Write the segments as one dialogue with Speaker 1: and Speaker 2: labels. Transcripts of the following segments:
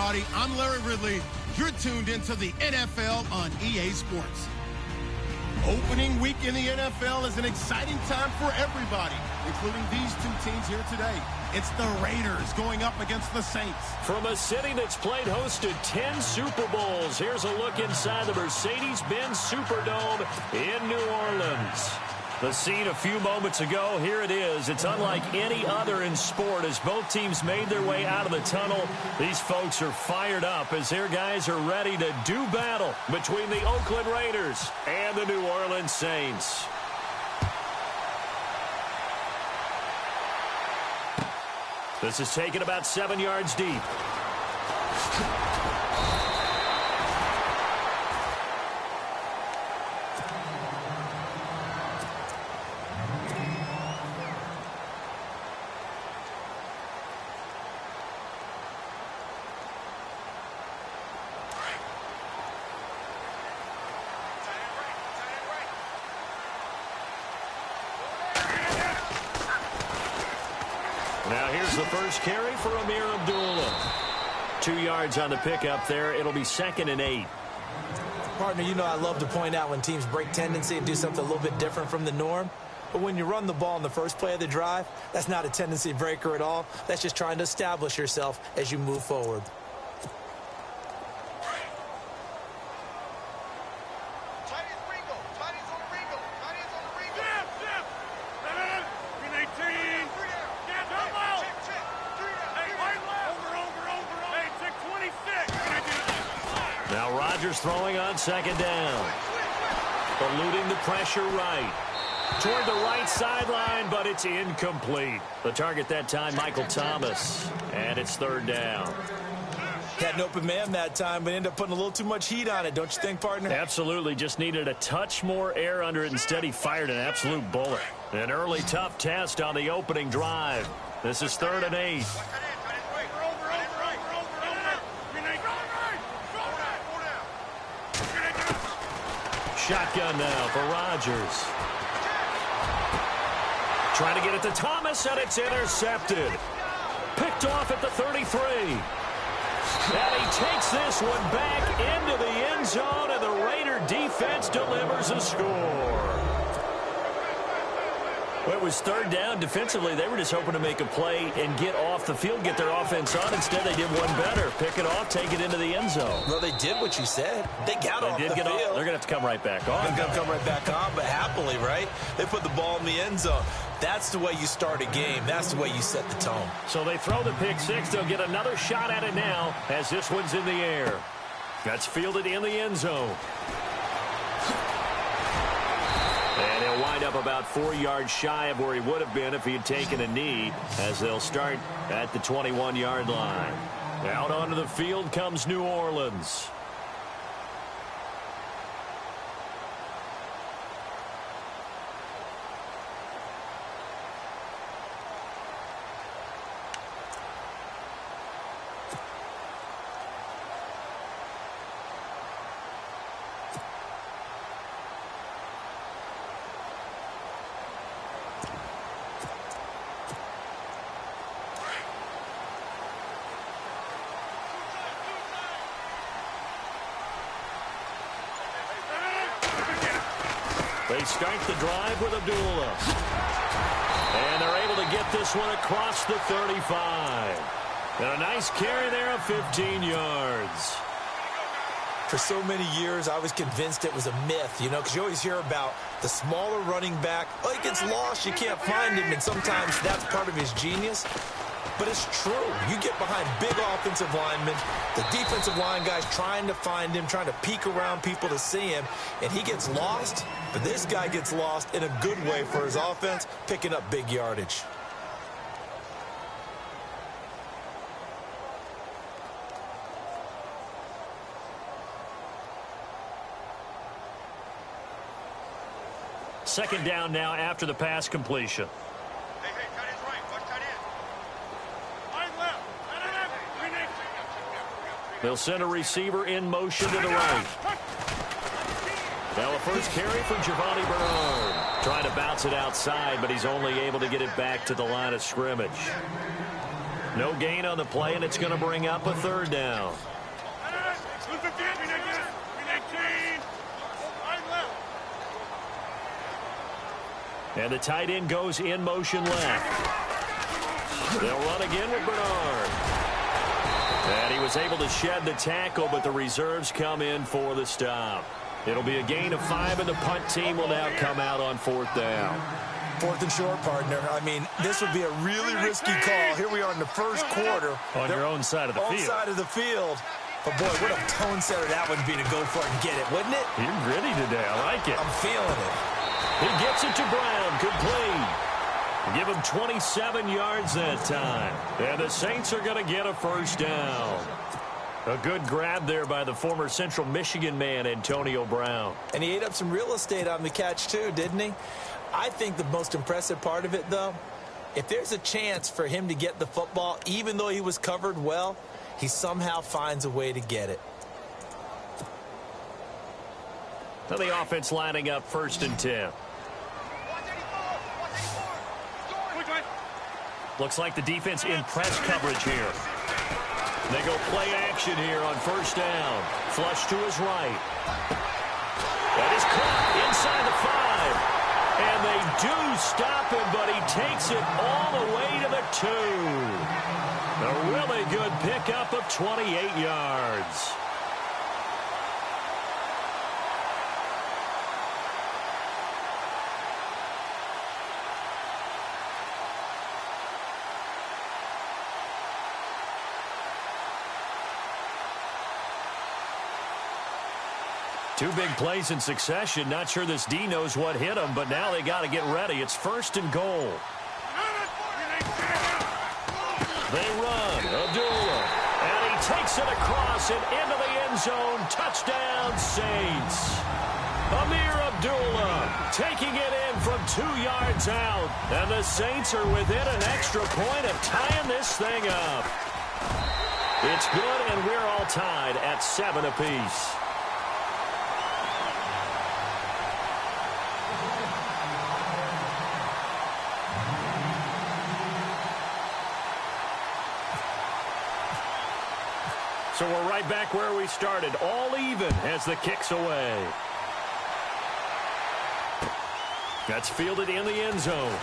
Speaker 1: everybody. I'm Larry Ridley. You're tuned into the NFL on EA Sports. Opening week in the NFL is an exciting time for everybody, including these two teams here today. It's the Raiders going up against the Saints.
Speaker 2: From a city that's played host to 10 Super Bowls, here's a look inside the Mercedes-Benz Superdome in New Orleans. The scene a few moments ago, here it is. It's unlike any other in sport as both teams made their way out of the tunnel. These folks are fired up as their guys are ready to do battle between the Oakland Raiders and the New Orleans Saints. This is taken about 7 yards deep. Now here's the first carry for Amir Abdullah. 2 yards on the pickup there. It'll be 2nd and 8.
Speaker 3: Partner, you know I love to point out when teams break tendency and do something a little bit different from the norm. But when you run the ball in the first play of the drive, that's not a tendency breaker at all. That's just trying to establish yourself as you move forward.
Speaker 2: Now Rodgers throwing on 2nd down. Eluding the pressure right. Toward the right sideline, but it's incomplete. The target that time, Michael Thomas. And it's 3rd down.
Speaker 3: Had an open man that time, but ended up putting a little too much heat on it, don't you think, partner?
Speaker 2: Absolutely. Just needed a touch more air under it. Instead, he fired an absolute bullet. An early tough test on the opening drive. This is 3rd and 8. Shotgun now for Rodgers. Trying to get it to Thomas, and it's intercepted. Picked off at the 33. And he takes this one back into the end zone, and the Raider defense delivers a score. Well, it was 3rd down. Defensively, they were just hoping to make a play and get off the field, get their offense on. Instead, they did one better. Pick it off, take it into the end zone.
Speaker 3: Well, they did what you said. They got off the field.
Speaker 2: They're going to have to come right back on.
Speaker 3: They're going to come right back on, but happily, right? They put the ball in the end zone. That's the way you start a game. That's the way you set the tone.
Speaker 2: So they throw the pick six. They'll get another shot at it now as this one's in the air. That's fielded in the end zone. And he'll wind up about 4 yards shy of where he would have been if he had taken a knee, as they'll start at the 21-yard line. Out onto the field comes New Orleans. They start the drive with Abdullah. And they're able to get this one across the 35. And a nice carry there of 15 yards.
Speaker 3: For so many years, I was convinced it was a myth, you know, because you always hear about the smaller running back. Oh, he gets lost, you can't find him, and sometimes that's part of his genius. But it's true. You get behind big offensive linemen, the defensive line guys trying to find him, trying to peek around people to see him, and he gets lost. But this guy gets lost in a good way for his offense, picking up big yardage.
Speaker 2: Second down now after the pass completion. They'll send a receiver in motion to the right. Now a first carry for Giovanni Bernard. Trying to bounce it outside, but he's only able to get it back to the line of scrimmage. No gain on the play, and it's going to bring up a third down. And the tight end goes in motion left. They'll run again with Bernard. And he was able to shed the tackle, but the reserves come in for the stop. It'll be a gain of 5, and the punt team will now come out on 4th down.
Speaker 3: 4th and short, partner. I mean, this would be a really risky call. Here we are in the first quarter.
Speaker 2: On your own side of the field.
Speaker 3: On side of the field. But, boy, what a tone setter that would be to go for it and get it, wouldn't it?
Speaker 2: You're gritty today. I like it.
Speaker 3: I'm feeling it.
Speaker 2: He gets it to Brown. Complete. Give him 27 yards that time. And the Saints are going to get a first down. A good grab there by the former Central Michigan man, Antonio Brown.
Speaker 3: And he ate up some real estate on the catch, too, didn't he? I think the most impressive part of it, though, if there's a chance for him to get the football, even though he was covered well, he somehow finds a way to get it.
Speaker 2: So the offense lining up 1st and 10. Looks like the defense in press coverage here. They go play action here on 1st down. Flush to his right. That is caught inside the 5. And they do stop him, but he takes it all the way to the 2. A really good pickup of 28 yards. Two big plays in succession. Not sure this D knows what hit him, but now they got to get ready. It's 1st and goal. They run. Abdullah. And he takes it across and into the end zone. Touchdown, Saints. Amir Abdullah taking it in from 2 yards out. And the Saints are within an extra point of tying this thing up. It's good, and we're all tied at 7 apiece. So we're right back where we started, all even as the kick's away. That's fielded in the end zone.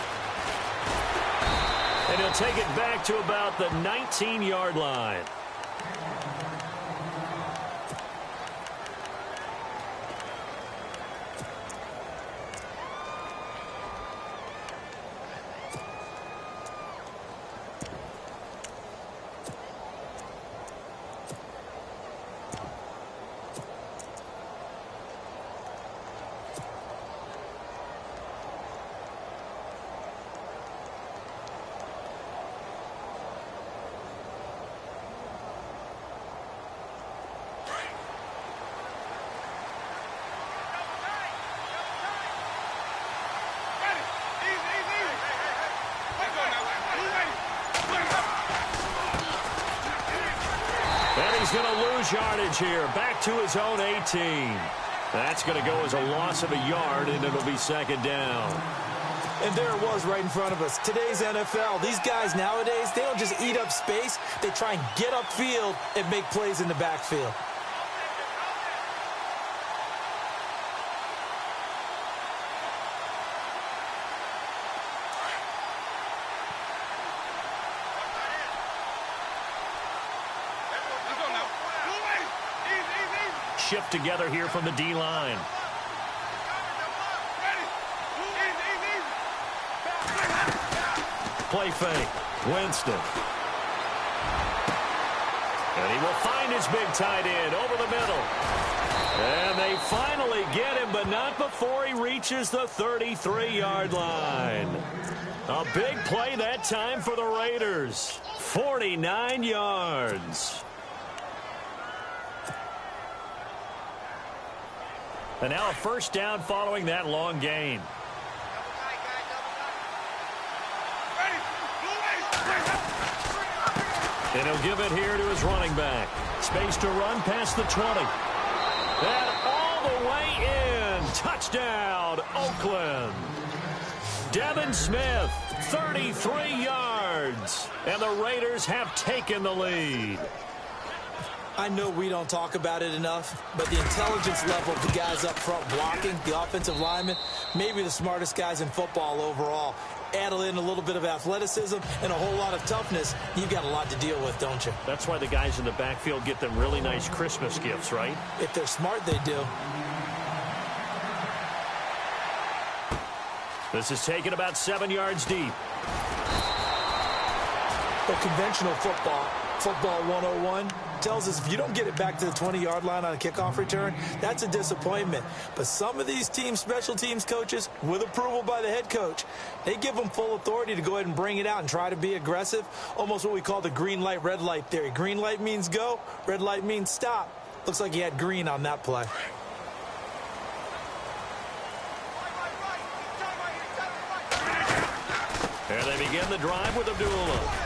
Speaker 2: And he'll take it back to about the 19-yard line. He's going to lose yardage here. Back to his own 18. That's going to go as a loss of a yard, and it'll be 2nd down.
Speaker 3: And there it was right in front of us. Today's NFL, these guys nowadays, they don't just eat up space. They try and get upfield and make plays in the backfield.
Speaker 2: Shift together here from the D-line. Play fake. Winston. And he will find his big tight end over the middle. And they finally get him, but not before he reaches the 33-yard line. A big play that time for the Raiders. 49 yards. And now a first down following that long gain. And he'll give it here to his running back. Space to run past the 20. And all the way in. Touchdown, Oakland. Devin Smith, 33 yards. yards. And the Raiders have taken the lead.
Speaker 3: I know we don't talk about it enough, but the intelligence level of the guys up front blocking, the offensive linemen, maybe the smartest guys in football overall. Add in a little bit of athleticism and a whole lot of toughness, you've got a lot to deal with, don't you?
Speaker 2: That's why the guys in the backfield get them really nice Christmas gifts, right?
Speaker 3: If they're smart, they do.
Speaker 2: This is taken about 7 yards deep.
Speaker 3: But conventional football 101, tells us if you don't get it back to the 20-yard line on a kickoff return, that's a disappointment. But some of these special teams coaches, with approval by the head coach, they give them full authority to go ahead and bring it out and try to be aggressive, almost what we call the green light, red light theory. Green light means go, red light means stop. Looks like he had green on that play.
Speaker 2: And they begin the drive with Abdullah.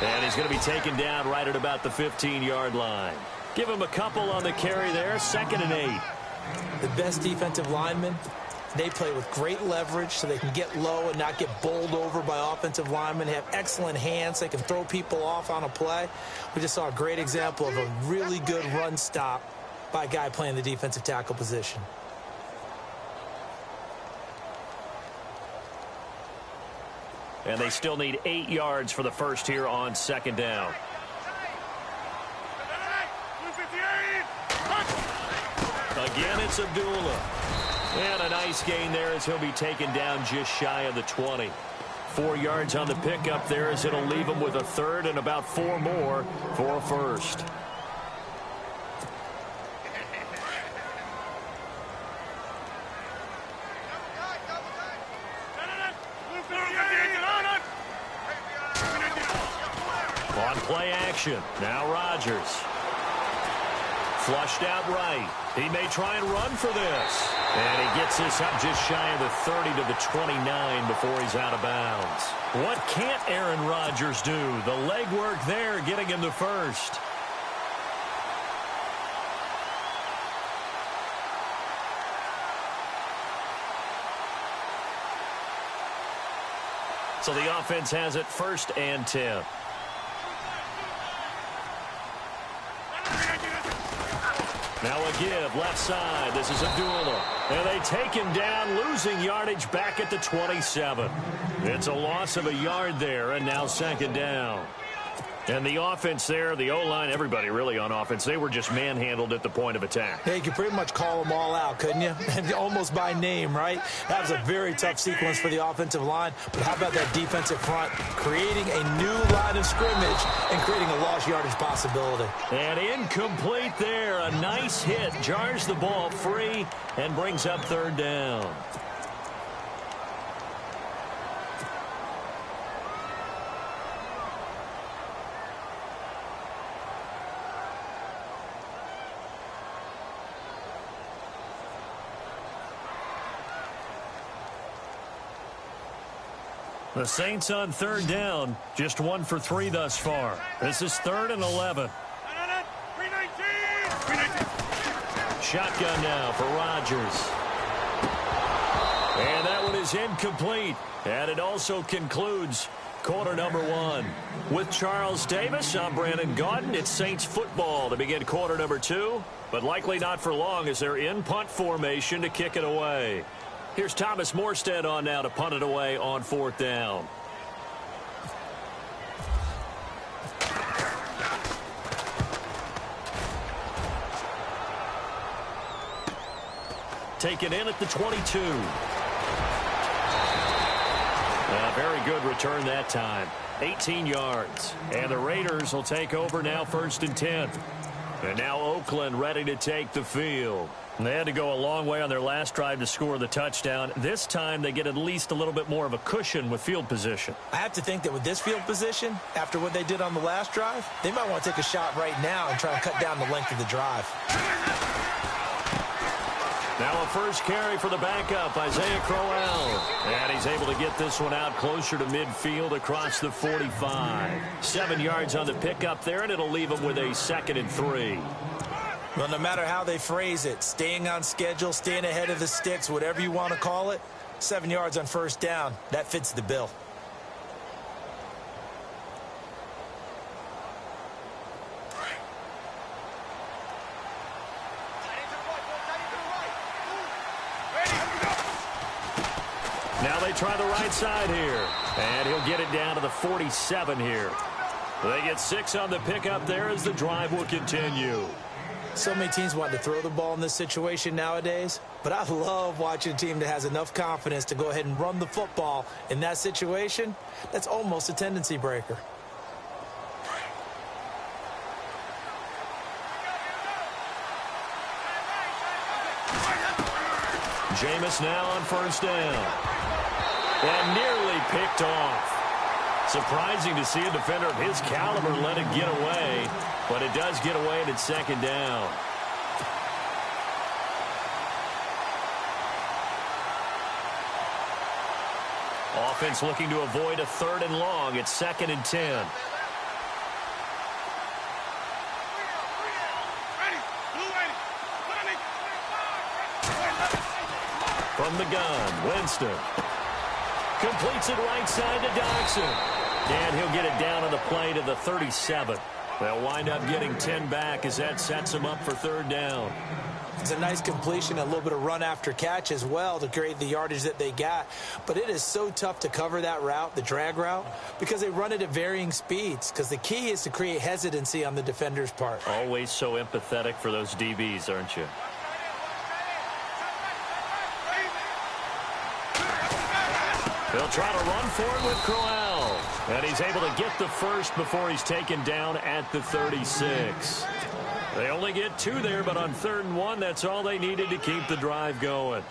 Speaker 2: And he's going to be taken down right at about the 15-yard line. Give him a couple on the carry there, 2nd and 8.
Speaker 3: The best defensive linemen, they play with great leverage so they can get low and not get bowled over by offensive linemen. They have excellent hands. They can throw people off on a play. We just saw a great example of a really good run stop by a guy playing the defensive tackle position.
Speaker 2: And they still need 8 yards for the first here on 2nd down. Again, it's Abdullah. And a nice gain there as he'll be taken down just shy of the 20. 4 yards on the pickup there as it'll leave him with a 3rd and about 4 more for a first. On play action, now Rodgers. Flushed out right. He may try and run for this. And he gets this up just shy of the 30 to the 29 before he's out of bounds. What can't Aaron Rodgers do? The leg work there getting him the first. So the offense has it 1st and 10. Now a give, left side. This is Abdullah. And they take him down, losing yardage back at the 27. It's a loss of a yard there, and now 2nd down. And the offense there, the O-line, everybody really on offense, they were just manhandled at the point of attack.
Speaker 3: Yeah, you could pretty much call them all out, couldn't you? Almost by name, right? That was a very tough sequence for the offensive line. But how about that defensive front creating a new line of scrimmage and creating a lost yardage possibility?
Speaker 2: And incomplete there. A nice hit. Jars the ball free and brings up 3rd down. The Saints on 3rd down, just 1 for 3 thus far. This is 3rd and 11. Shotgun now for Rodgers. And that one is incomplete. And it also concludes quarter number 1. With Charles Davis, I'm Brandon Gaudin. It's Saints football to begin quarter number 2, but likely not for long as they're in punt formation to kick it away. Here's Thomas Morstead on now to punt it away on 4th down. Taken in at the 22. A very good return that time. 18 yards. And the Raiders will take over now 1st and 10. And now Oakland ready to take the field. And they had to go a long way on their last drive to score the touchdown. This time they get at least a little bit more of a cushion with field position.
Speaker 3: I have to think that with this field position, after what they did on the last drive, they might want to take a shot right now and try and cut down the length of the drive.
Speaker 2: Now a first carry for the backup, Isaiah Crowell. And he's able to get this one out closer to midfield across the 45. 7 yards on the pickup there, and it'll leave him with a 2nd and 3.
Speaker 3: Well, no matter how they phrase it, staying on schedule, staying ahead of the sticks, whatever you want to call it, 7 yards on 1st down, that fits the bill.
Speaker 2: Now they try the right side here. And he'll get it down to the 47 here. They get 6 on the pickup there as the drive will continue.
Speaker 3: So many teams want to throw the ball in this situation nowadays, but I love watching a team that has enough confidence to go ahead and run the football in that situation. That's almost a tendency breaker.
Speaker 2: Jameis now on first down. And nearly picked off. Surprising to see a defender of his caliber let it get away, but it does get away and it's second down. Offense looking to avoid a 3rd and long. It's 2nd and 10. From the gun, Winston. Completes it right side to Dodson. And he'll get it down on the play to the 37. They'll wind up getting 10 back as that sets him up for 3rd down.
Speaker 3: It's a nice completion, a little bit of run after catch as well to create the yardage that they got. But it is so tough to cover that route, the drag route, because they run it at varying speeds. Because the key is to create hesitancy on the defender's part.
Speaker 2: Always so empathetic for those DBs, aren't you? They'll try to run for it with Crowell. And he's able to get the first before he's taken down at the 36. They only get 2 there, but on 3rd and 1, that's all they needed to keep the drive going.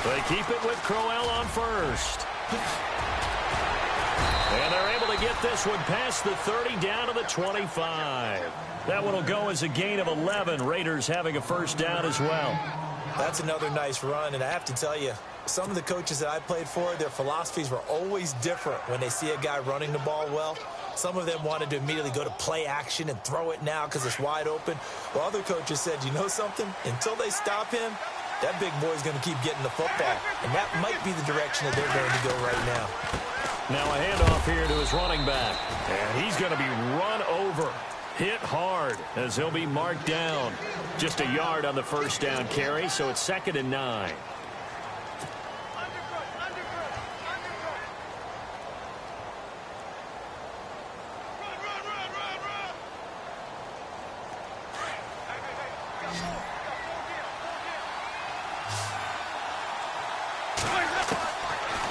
Speaker 2: They keep it with Crowell on first. And they're able to get this one past the 30 down to the 25. That one will go as a gain of 11. Raiders having a first down as well.
Speaker 3: That's another nice run, and I have to tell you, some of the coaches that I played for, their philosophies were always different when they see a guy running the ball well. Some of them wanted to immediately go to play action and throw it now because it's wide open. While other coaches said, you know something? Until they stop him, that big boy's going to keep getting the football. And that might be the direction that they're going to go right now.
Speaker 2: Now a handoff here to his running back. And he's going to be run over. Hit hard as he'll be marked down. Just a yard on the first down carry, so it's 2nd and 9.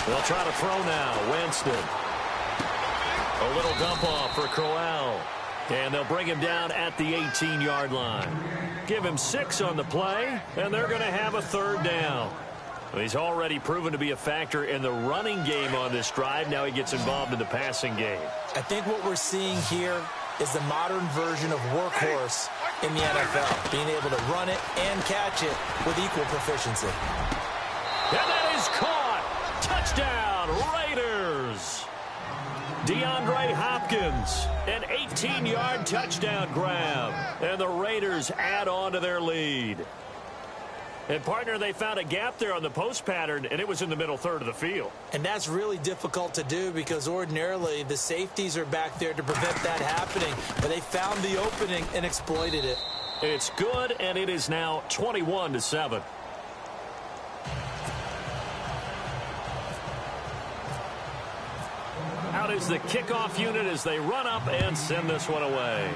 Speaker 2: They'll try to throw now. Winston. A little dump off for Crowell. And they'll bring him down at the 18-yard line. Give him 6 on the play, and they're going to have a 3rd down. He's already proven to be a factor in the running game on this drive. Now he gets involved in the passing game. I think what we're seeing here is the modern version of workhorse in the NFL, being able to run it and catch it with equal proficiency. And that is caught. Touchdown, Raiders. DeAndre Hopkins, an 18-yard touchdown grab. And the Raiders add on to their lead. And, partner, they found a gap there on the post pattern, and it was in the middle third of the field. And that's really difficult to do because ordinarily the safeties are back there to prevent that happening. But they found the opening and exploited it. It's good, and it is now 21-7. Out is the kickoff unit as they run up and send this one away.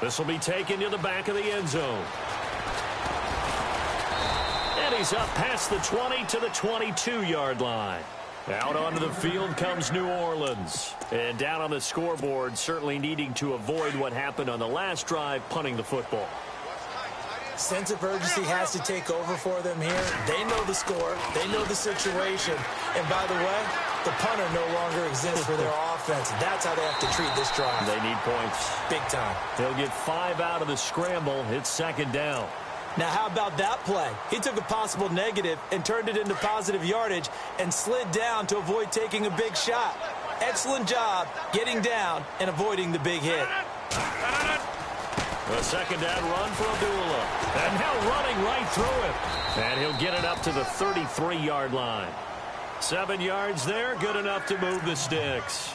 Speaker 2: This will be taken to the back of the end zone. And he's up past the 20 to the 22-yard line. Out onto the field comes New Orleans. And down on the scoreboard, certainly needing to avoid what happened on the last drive, punting the football. Sense of urgency has to take over for them here. They know the score. They know the situation. And by the way, the punter no longer exists for their offense. That's how they have to treat this drive. They need points. Big time. They'll get 5 out of the scramble. It's 2nd down. Now, how about that play? He took a possible negative and turned it into positive yardage and slid down to avoid taking a big shot. Excellent job getting down and avoiding the big hit. A second down run for Abdullah. And now running right through him. And he'll get it up to the 33-yard line. 7 yards there, good enough to move the sticks.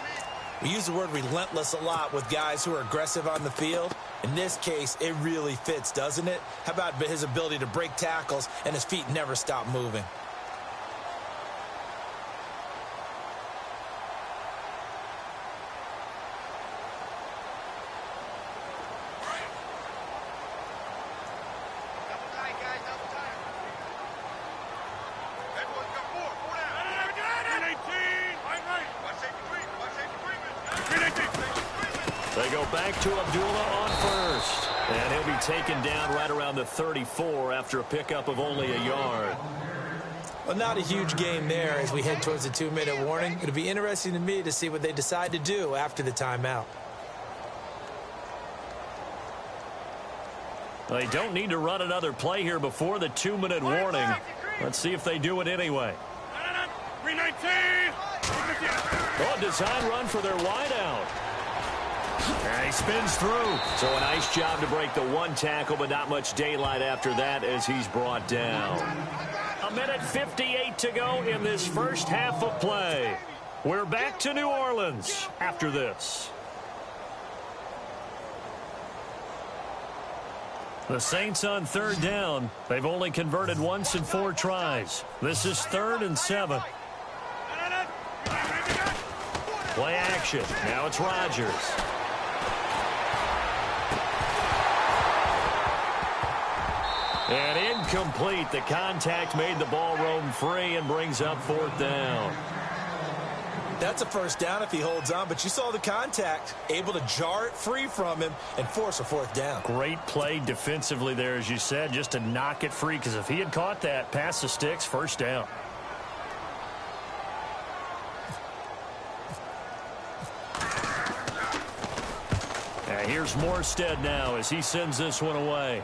Speaker 3: We use the word relentless a lot with guys who are aggressive on the field. In this case, it really fits, doesn't it? How about his ability to break tackles and his feet never stop moving?
Speaker 2: They go back to Abdullah on first. And he'll be taken down right around the 34 after a pickup of only a yard.
Speaker 3: Well, not a huge game there as we head towards the 2-minute warning. It'll be interesting to me to see what they decide to do after the timeout.
Speaker 2: They don't need to run another play here before the 2-minute warning. Let's see if they do it anyway.
Speaker 4: 319.
Speaker 2: Oh, design run for their wideout. And he spins through. So a nice job to break the one tackle, but not much daylight after that as he's brought down. 1:58 to go in this first half of play. We're back to New Orleans after this. The Saints on third down. They've only converted once in 4 tries. This is 3rd and 7. Play action. Now it's Rodgers. And incomplete. The contact made the ball roam free and brings up 4th down.
Speaker 3: That's a first down if he holds on, but you saw the contact. Able to jar it free from him and force a 4th down.
Speaker 2: Great play defensively there, as you said, just to knock it free, because if he had caught that, past the sticks, first down. And here's Morstead now as he sends this one away.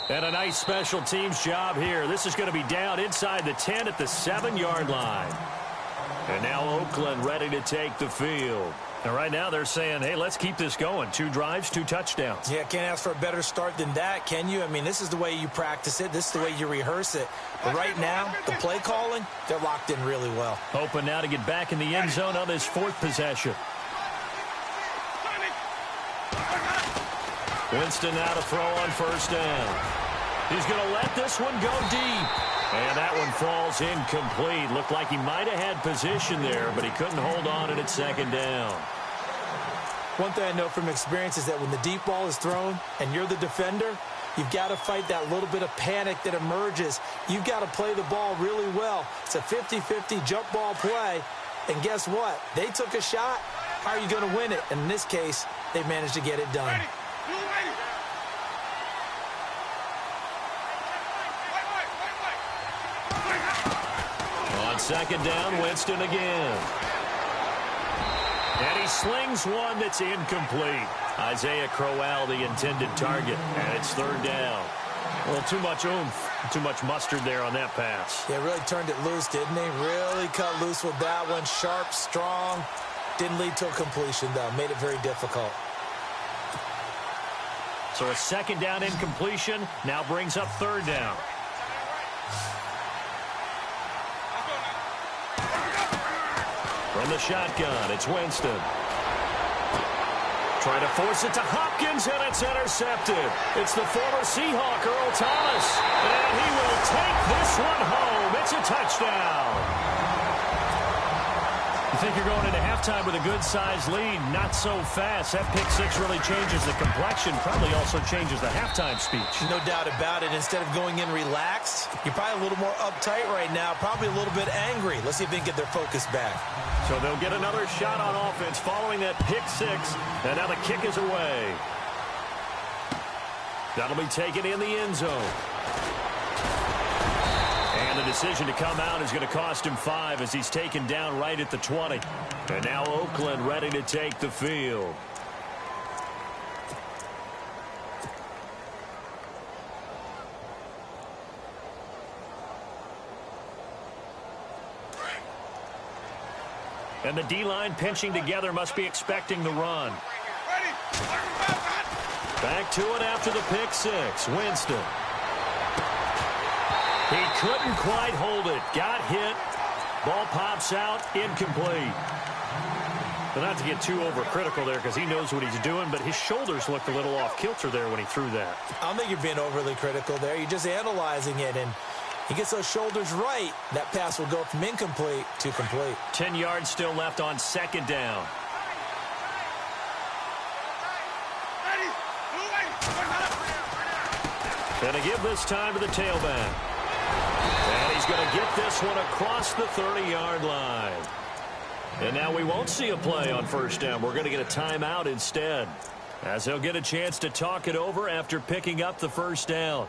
Speaker 2: And a nice special teams job here. This is going to be down inside the 10 at the 7-yard line. And now Oakland ready to take the field. And right now they're saying, hey, let's keep this going. 2 drives, 2 touchdowns.
Speaker 3: Yeah, can't ask for a better start than that, can you? I mean, this is the way you practice it. This is the way you rehearse it. But right now, the play calling, they're locked in really well.
Speaker 2: Hoping now to get back in the end zone on this 4th possession. Winston now to throw on first down. He's going to let this one go deep. And that one falls incomplete. Looked like he might have had position there, but he couldn't hold on and it's 2nd down.
Speaker 3: One thing I know from experience is that when the deep ball is thrown and you're the defender, you've got to fight that little bit of panic that emerges. You've got to play the ball really well. It's a 50-50 jump ball play. And guess what? They took a shot. How are you going to win it? And in this case, they managed to get it done.
Speaker 2: On 2nd down, Winston again. And he slings one that's incomplete. Isaiah Crowell, the intended target, and it's 3rd down. A little too much oomph, too much mustard there on that pass.
Speaker 3: Yeah, really turned it loose, didn't he? Really cut loose with that one. Sharp, strong. Didn't lead to a completion, though. Made it very difficult.
Speaker 2: So a 2nd down incompletion now brings up 3rd down. From the shotgun, it's Winston. Trying to force it to Hopkins, and it's intercepted. It's the former Seahawk, Earl Thomas. And he will take this one home. It's a touchdown. You think you're going into halftime with a good-sized lead. Not so fast. That pick 6 really changes the complexion. Probably also changes the halftime speech.
Speaker 3: No doubt about it. Instead of going in relaxed, you're probably a little more uptight right now. Probably a little bit angry. Let's see if they can get their focus back.
Speaker 2: So they'll get another shot on offense following that pick 6. And now the kick is away. That'll be taken in the end zone. And the decision to come out is going to cost him 5 as he's taken down right at the 20. And now Oakland ready to take the field. And the D-line pinching together, must be expecting the run. Back to it after the pick six. Winston. He couldn't quite hold it. Got hit. Ball pops out. Incomplete. But not to get too overcritical there because he knows what he's doing, but his shoulders looked a little off kilter there when he threw that.
Speaker 3: I don't think you're being overly critical there. You're just analyzing it, and he gets those shoulders right. That pass will go from incomplete to complete.
Speaker 2: 10 yards still left on second down. Going to give this time to the tailback. And he's going to get this one across the 30-yard line. And now we won't see a play on first down. We're going to get a timeout instead, as he'll get a chance to talk it over after picking up the first down.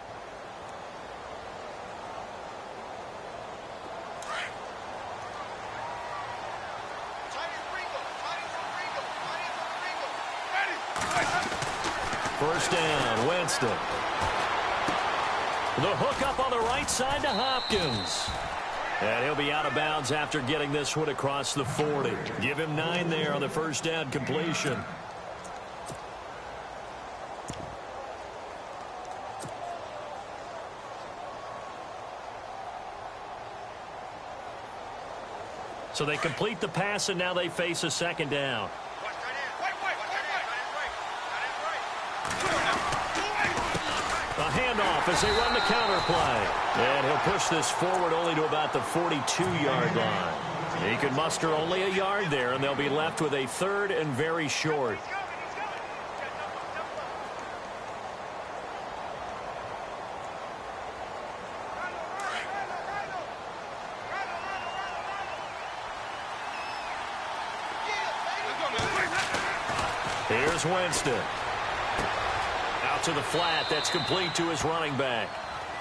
Speaker 2: First down, Winston. The hook up on the right side to Hopkins. And he'll be out of bounds after getting this one across the 40. Give him 9 there on the first down completion. So they complete the pass, and now they face a second down. A handoff as they run the counter play. And he'll push this forward only to about the 42-yard line. He can muster only a yard there, and they'll be left with a third and very short. Here's Winston. Out to the flat. That's complete to his running back.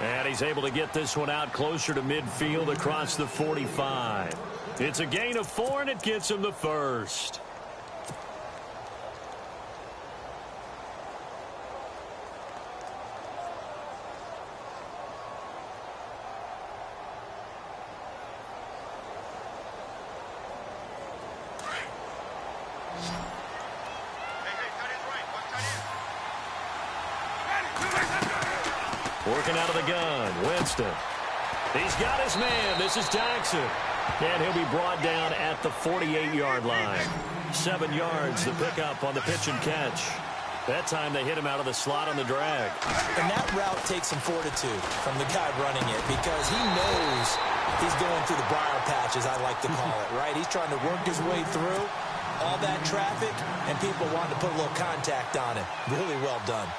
Speaker 2: And he's able to get this one out closer to midfield across the 45. It's a gain of 4, and it gets him the first. Working out of the gun, Winston. He's got his man. This is Jackson. And he'll be brought down at the 48-yard line. 7 yards the pickup on the pitch and catch. That time they hit him out of the slot on the drag.
Speaker 3: And that route takes some fortitude from the guy running it, because he knows he's going through the briar patch, as I like to call it, right? He's trying to work his way through all that traffic, and people want to put a little contact on him. Really well done.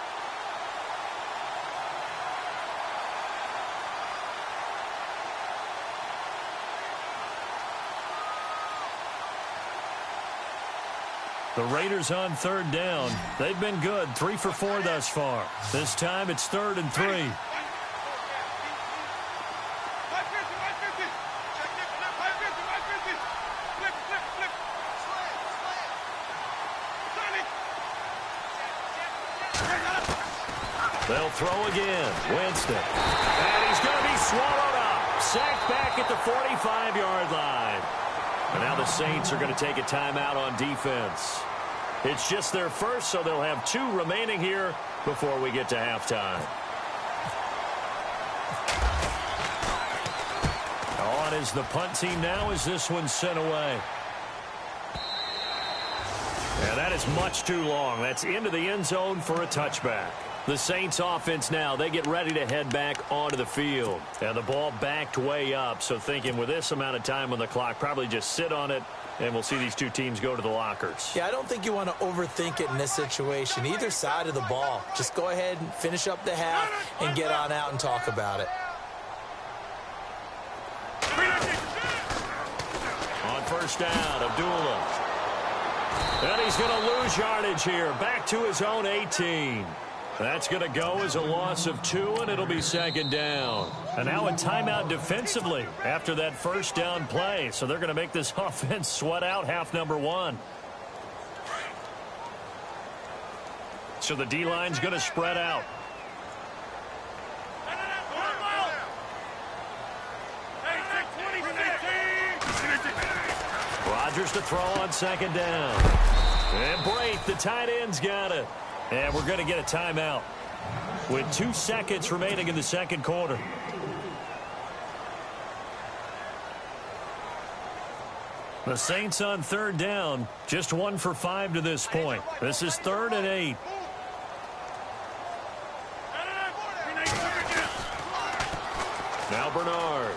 Speaker 2: The Raiders on third down. They've been good, 3 for 4 thus far. This time it's 3rd and 3. They'll throw again. Winston. And he's going to be swallowed up. Sacked back at the 45-yard line. And now the Saints are going to take a timeout on defense. It's just their first, so they'll have 2 remaining here before we get to halftime. On is the punt team now as this one's sent away. And that is much too long. That's into the end zone for a touchback. The Saints offense now, they get ready to head back onto the field. And the ball backed way up, so thinking with this amount of time on the clock, probably just sit on it, and we'll see these 2 teams go to the lockers.
Speaker 3: Yeah, I don't think you want to overthink it in this situation. Either side of the ball. Just go ahead and finish up the half and get on out and talk about it.
Speaker 2: On first down, Abdullah. And he's going to lose yardage here. Back to his own 18. That's going to go as a loss of 2, and it'll be 2nd down. And now a timeout defensively after that first down play. So they're going to make this offense sweat out half number 1. So the D-line's going to spread out. Rodgers to throw on 2nd down. And Brate, the tight end's got it. And we're going to get a timeout with 2 seconds remaining in the second quarter. The Saints on third down, just 1 for 5 to this point. This is 3rd and 8. Now Bernard.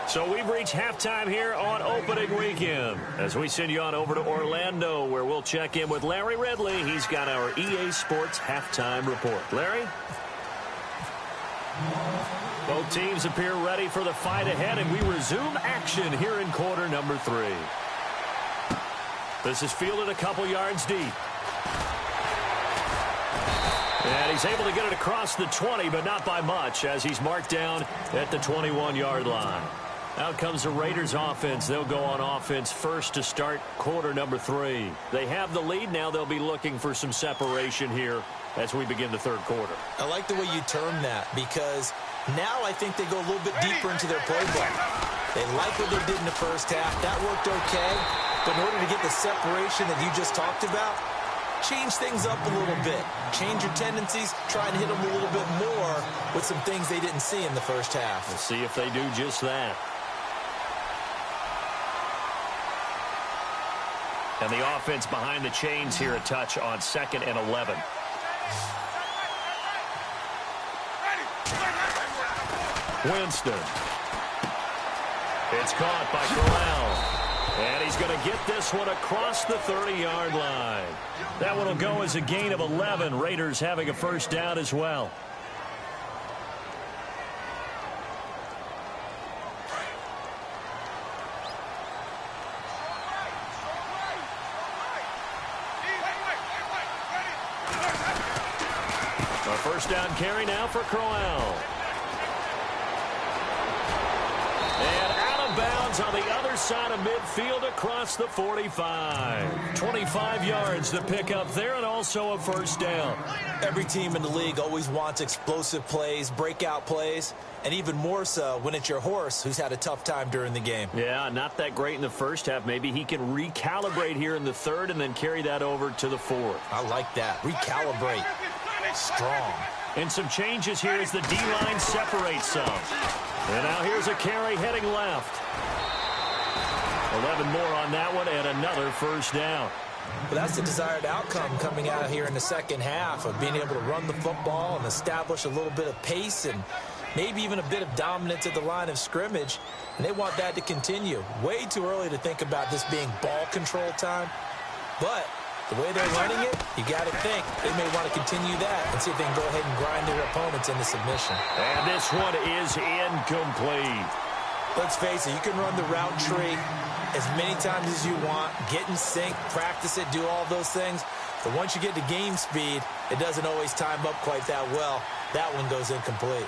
Speaker 2: So we've reached halftime here on opening weekend as we send you on over to Orlando, where we'll check in with Larry Ridley. He's got our EA Sports halftime report. Larry? Both teams appear ready for the fight ahead, and we resume action here in quarter number 3. This is fielded a couple yards deep. And he's able to get it across the 20, but not by much, as he's marked down at the 21-yard line. Out comes the Raiders offense. They'll go on offense first to start quarter number 3. They have the lead. Now they'll be looking for some separation here as we begin the third quarter.
Speaker 3: I like the way you term that, because now I think they go a little bit deeper into their playbook. They like what they did in the first half. That worked okay. But in order to get the separation that you just talked about, change things up a little bit. Change your tendencies. Try and hit them a little bit more with some things they didn't see in the first half.
Speaker 2: We'll see if they do just that. And the offense behind the chains here a touch on 2nd and 11. Winston. It's caught by Corral. And he's going to get this one across the 30-yard line. That one will go as a gain of 11. Raiders having a first down as well. A first down carry now for Corral. And out of bounds on the other side of midfield across the 45. 25 yards to pick up there, and also a first down.
Speaker 3: Every team in the league always wants explosive plays, breakout plays, and even more so when it's your horse who's had a tough time during the game.
Speaker 2: Yeah, not that great in the first half. Maybe he can recalibrate here in the third and then carry that over to the fourth.
Speaker 3: I like that. Recalibrate. Strong.
Speaker 2: And some changes here as the D-line separates some. And now here's a carry heading left. 11 more on that one and another first down.
Speaker 3: Well, that's the desired outcome coming out of here in the second half, of being able to run the football and establish a little bit of pace and maybe even a bit of dominance at the line of scrimmage. And they want that to continue. Way too early to think about this being ball control time. But the way they're running it, you got to think they may want to continue that and see if they can go ahead and grind their opponents into submission.
Speaker 2: And this one is incomplete.
Speaker 3: Let's face it, you can run the route tree as many times as you want, get in sync, practice it, do all those things. But once you get to game speed, it doesn't always time up quite that well. That one goes incomplete.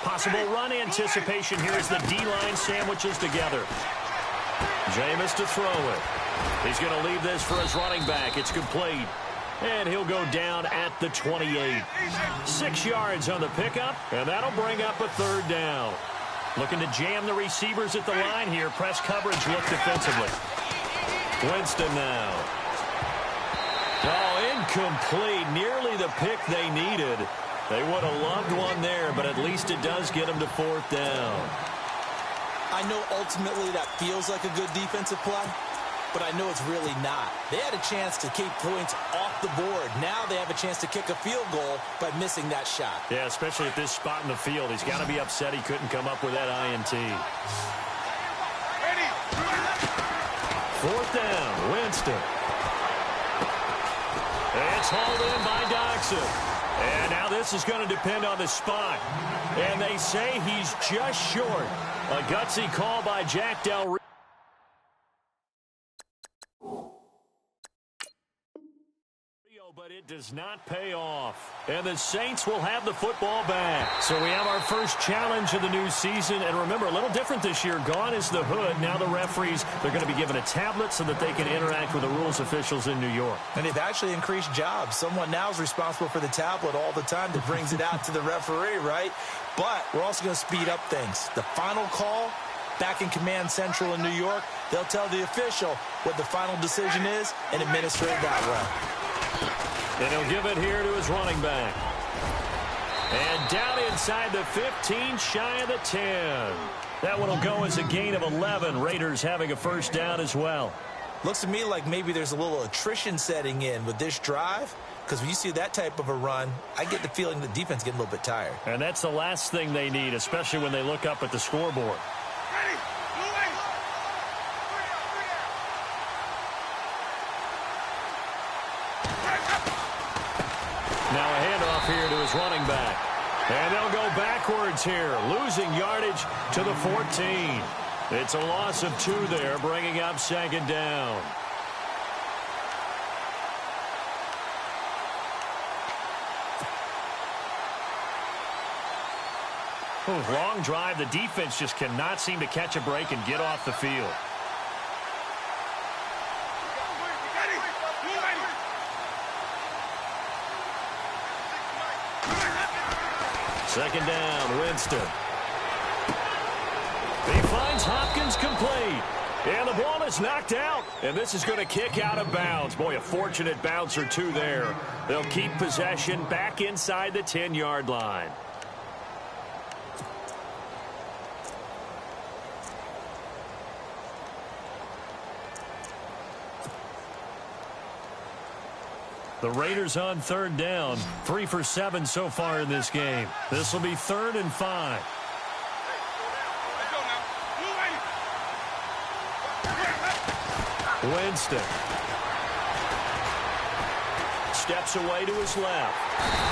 Speaker 2: Possible run anticipation here as the D-line sandwiches together. Jameis to throw it. He's going to leave this for his running back. It's complete. And he'll go down at the 28. 6 yards on the pickup, and that'll bring up a third down. Looking to jam the receivers at the line here. Press coverage look defensively. Winston now. Oh, incomplete. Nearly the pick they needed. They would have loved one there, but at least it does get them to fourth down.
Speaker 3: I know ultimately that feels like a good defensive play, but I know it's really not. They had a chance to keep points off the board. Now they have a chance to kick a field goal by missing that shot.
Speaker 2: Yeah, especially at this spot in the field. He's got to be upset he couldn't come up with that INT. Fourth down, Winston. It's hauled in by Doxson. And now this is going to depend on the spot. And they say he's just short. A gutsy call by Jack Del Rio. But it does not pay off. And the Saints will have the football back. So we have our first challenge of the new season. And remember, a little different this year. Gone is the hood. Now the referees, they're going to be given a tablet so that they can interact with the rules officials in New York.
Speaker 3: And they've actually increased jobs. Someone now is responsible for the tablet all the time that brings it out to the referee, right? But we're also going to speed up things. The final call, back in Command Central in New York, they'll tell the official what the final decision is and administer it that way.
Speaker 2: And he'll give it here to his running back. And down inside the 15, shy of the 10. That one will go as a gain of 11. Raiders having a first down as well.
Speaker 3: Looks to me like maybe there's a little attrition setting in with this drive. Because when you see that type of a run, I get the feeling the defense getting a little bit tired.
Speaker 2: And that's the last thing they need, especially when they look up at the scoreboard. Now a handoff here to his running back. And they'll go backwards here, losing yardage to the 14. It's a loss of 2 there, bringing up second down. Long drive. The defense just cannot seem to catch a break and get off the field. Second down, Winston. He finds Hopkins complete. And the ball is knocked out. And this is going to kick out of bounds. Boy, a fortunate bounce or 2 there. They'll keep possession back inside the 10-yard line. The Raiders on third down, 3 for 7 so far in this game. This will be 3rd and 5. Winston steps away to his left.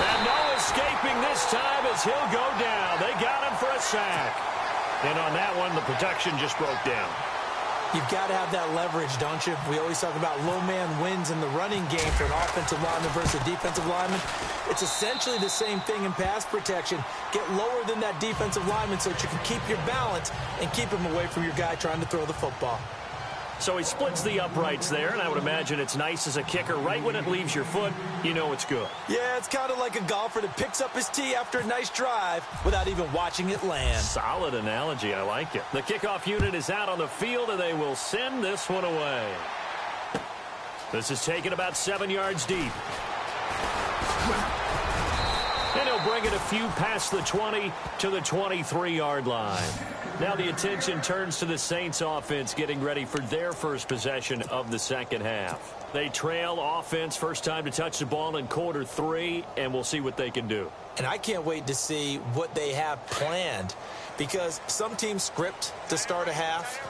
Speaker 2: And no escaping this time as he'll go down. They got him for a sack. And on that one, the protection just broke down.
Speaker 3: You've got to have that leverage, don't you? We always talk about low man wins in the running game for an offensive lineman versus a defensive lineman. It's essentially the same thing in pass protection. Get lower than that defensive lineman so that you can keep your balance and keep him away from your guy trying to throw the football.
Speaker 2: So he splits the uprights there, and I would imagine it's nice as a kicker. Right when it leaves your foot, you know it's good.
Speaker 3: Yeah, it's kind of like a golfer that picks up his tee after a nice drive without even watching it land.
Speaker 2: Solid analogy. I like it. The kickoff unit is out on the field, and they will send this one away. This is taken about 7 yards deep. And he'll bring it a few past the 20 to the 23-yard line. Now the attention turns to the Saints offense getting ready for their first possession of the second half. They trail offense, first time to touch the ball in quarter 3, and we'll see what they can do.
Speaker 3: And I can't wait to see what they have planned, because some teams script to start a half.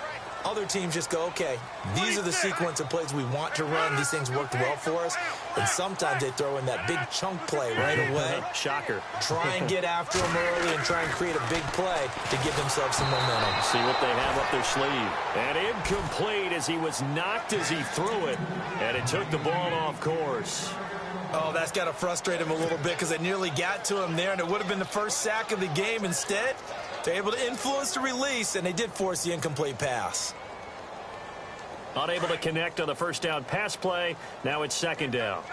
Speaker 3: Other teams just go, okay, these are the sequence of plays we want to run. These things worked well for us. And sometimes they throw in that big chunk play right away.
Speaker 2: Shocker.
Speaker 3: Try and get after them early and try and create a big play to give themselves some momentum.
Speaker 2: See what they have up their sleeve. And incomplete as he was knocked as he threw it. And it took the ball off course.
Speaker 3: Oh, that's got to frustrate him a little bit because they nearly got to him there, and it would have been the first sack of the game. Instead, they're able to influence the release, and they did force the incomplete pass.
Speaker 2: Unable to connect on the first down pass play. Now it's second down.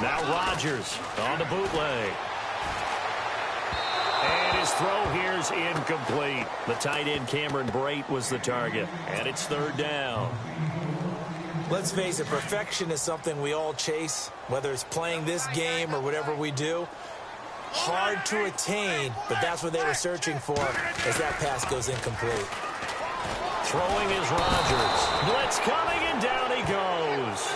Speaker 2: Now Rodgers on the bootleg. And his throw here's incomplete. The tight end Cameron Brate was the target. And it's third down.
Speaker 3: Let's face it, perfection is something we all chase, whether it's playing this game or whatever we do. Hard to attain, but that's what they were searching for as that pass goes incomplete.
Speaker 2: Throwing is Rodgers. Blitz coming, and down he goes.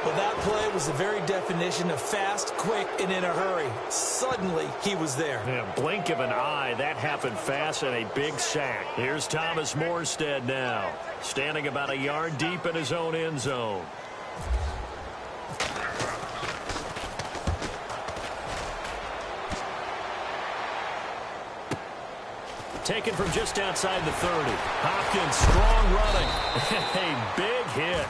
Speaker 3: Well, that play was the very definition of fast, quick, and in a hurry. Suddenly, he was there.
Speaker 2: Yeah, blink of an eye. That happened fast and a big sack. Here's Thomas Morstead now, standing about a yard deep in his own end zone. Taken from just outside the 30. Hopkins, strong running. A big hit.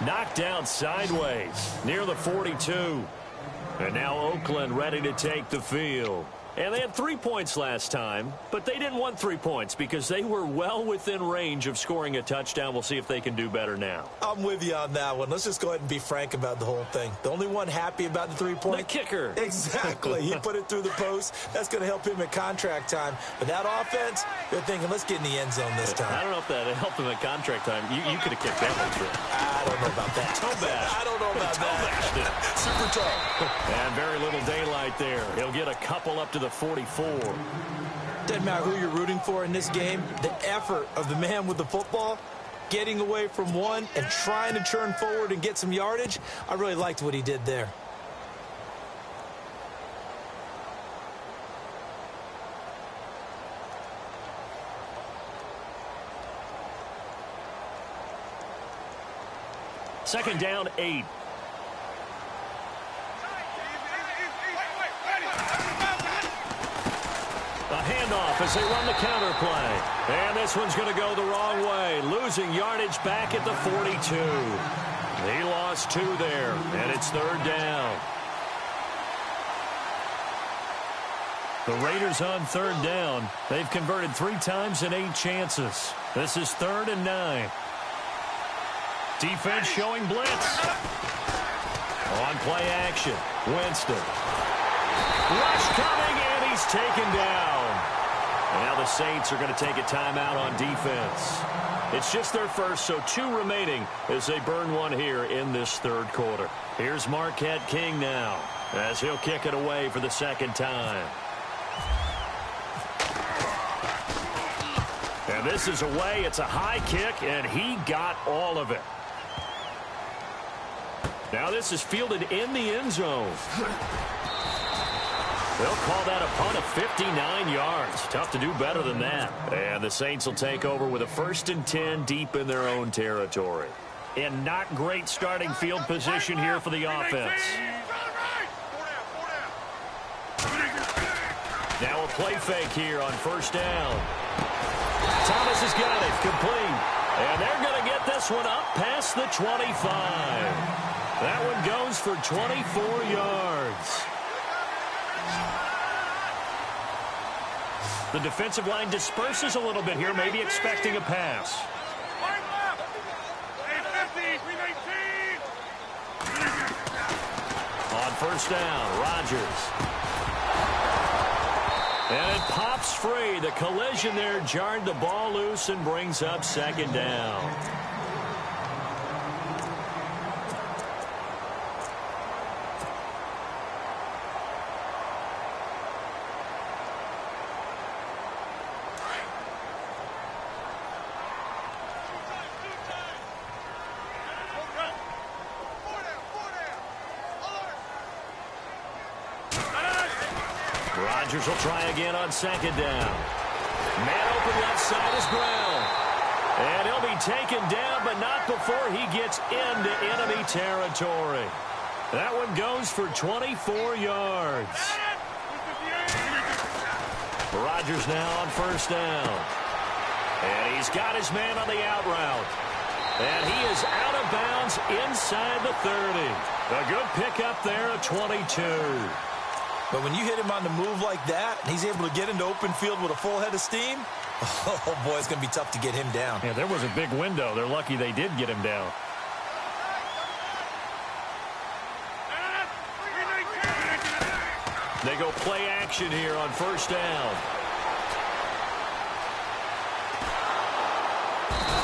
Speaker 2: Knocked down sideways near the 42. And now Oakland ready to take the field. And they had 3 points last time, but they didn't want 3 points because they were well within range of scoring a touchdown. We'll see if they can do better now.
Speaker 3: I'm with you on that one. Let's just go ahead and be frank about the whole thing. The only one happy about the 3 point?
Speaker 2: The kicker.
Speaker 3: Exactly. He put it through the post. That's going to help him at contract time. But that offense, they're thinking, let's get in the end zone this time.
Speaker 2: I don't know if that helped him at contract time. You could have kicked that one through.
Speaker 3: I don't know about that.
Speaker 2: Toe bash.
Speaker 3: I don't know about that. Super toe.
Speaker 2: And very little daylight there. He'll get a couple up to the 44.
Speaker 3: Doesn't matter who you're rooting for in this game. The effort of the man with the football, getting away from one and trying to turn forward and get some yardage, I really liked what he did there.
Speaker 2: Second down, 8. A handoff as they run the counter play. And this one's going to go the wrong way. Losing yardage back at the 42. He lost 2 there, and it's third down. The Raiders on third down. They've converted 3 times in 8 chances. This is 3rd and 9. Defense showing blitz. On play action. Winston. Rush coming, and he's taken down. And now the Saints are going to take a timeout on defense. It's just their first, so 2 remaining as they burn 1 here in this third quarter. Here's Marquette King now as he'll kick it away for the second time. And this is away. It's a high kick, and he got all of it. Now this is fielded in the end zone. They'll call that a punt of 59 yards. Tough to do better than that. And the Saints will take over with a 1st and 10 deep in their own territory. And not great starting field position here for the offense. Now a play fake here on 1st down. Thomas has got it, complete. And they're going to get this one up past the 25. That one goes for 24 yards. The defensive line disperses a little bit here, maybe expecting a pass. On 1st down, Rodgers. And it pops free. The collision there jarred the ball loose and brings up 2nd down. Rodgers will try again on 2nd down. Man open left side is Brown. And he'll be taken down, but not before he gets into enemy territory. That one goes for 24 yards. Rodgers now on 1st down. And he's got his man on the out route. And he is out of bounds inside the 30. A good pickup there at 22.
Speaker 3: But when you hit him on the move like that, and he's able to get into open field with a full head of steam, oh, boy, it's going to be tough to get him down.
Speaker 2: Yeah, there was a big window. They're lucky they did get him down. They go play action here on 1st down.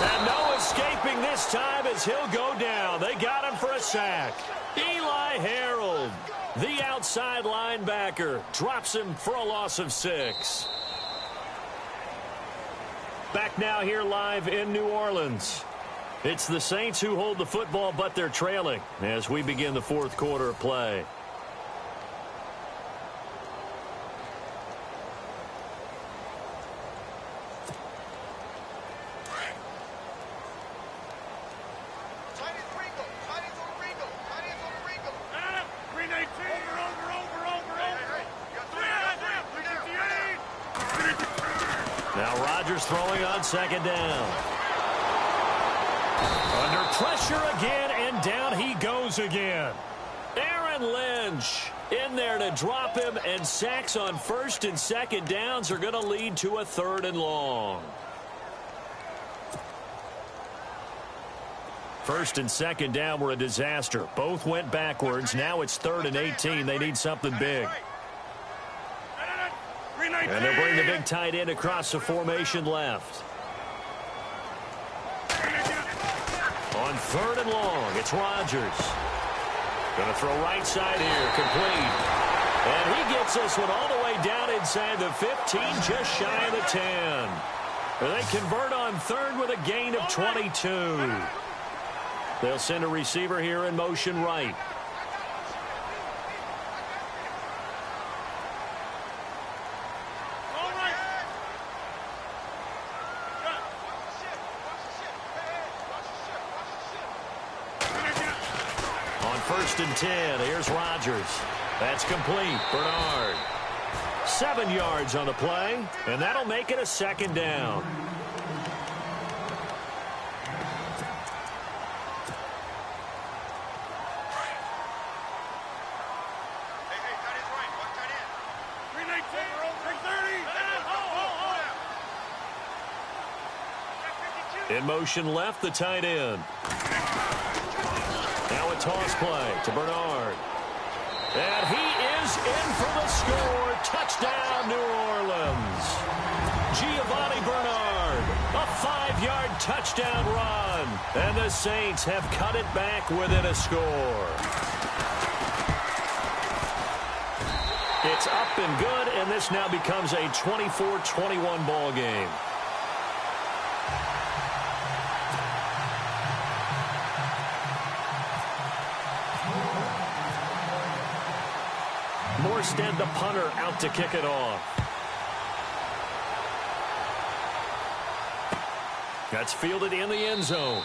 Speaker 2: And no escaping this time as he'll go down. They got him for a sack. Eli Harold, the outside linebacker, drops him for a loss of 6. Back now here live in New Orleans. It's the Saints who hold the football, but they're trailing as we begin the 4th quarter of play. Now Rodgers throwing on second down. Under pressure again, and down he goes again. Aaron Lynch in there to drop him, and sacks on first and second downs are going to lead to a 3rd and long. First and second down were a disaster. Both went backwards. Now it's 3rd and 18. They need something big. And they'll bring the big tight end across the formation left. On 3rd and long, it's Rodgers. Going to throw right side here, complete. And he gets this one all the way down inside the 15, just shy of the 10. And they convert on 3rd with a gain of 22. They'll send a receiver here in motion right. On 1st and 10, here's Rodgers. That's complete. Bernard. 7 yards on the play, and that'll make it a 2nd down. In motion left, the tight end. Now a toss play to Bernard. And he is in for the score. Touchdown, New Orleans. Giovanni Bernard, a 5-yard touchdown run. And the Saints have cut it back within a score. It's up and good, and this now becomes a 24-21 ball game. Morstead, the punter, out to kick it off. That's fielded in the end zone.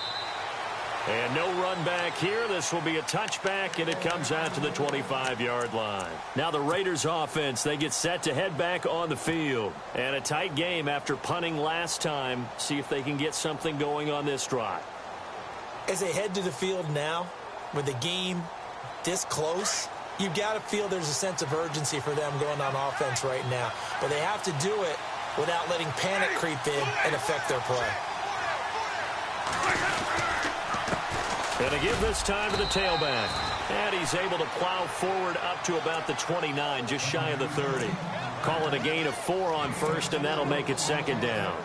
Speaker 2: And no run back here. This will be a touchback, and it comes out to the 25-yard line. Now the Raiders offense, they get set to head back on the field. And a tight game after punting last time. See if they can get something going on this drive.
Speaker 3: As they head to the field now, with the game this close, you've got to feel there's a sense of urgency for them going on offense right now. But they have to do it without letting panic creep in and affect their play.
Speaker 2: And to give this time to the tailback. And he's able to plow forward up to about the 29, just shy of the 30. Call it a gain of 4 on first, and that'll make it 2nd down.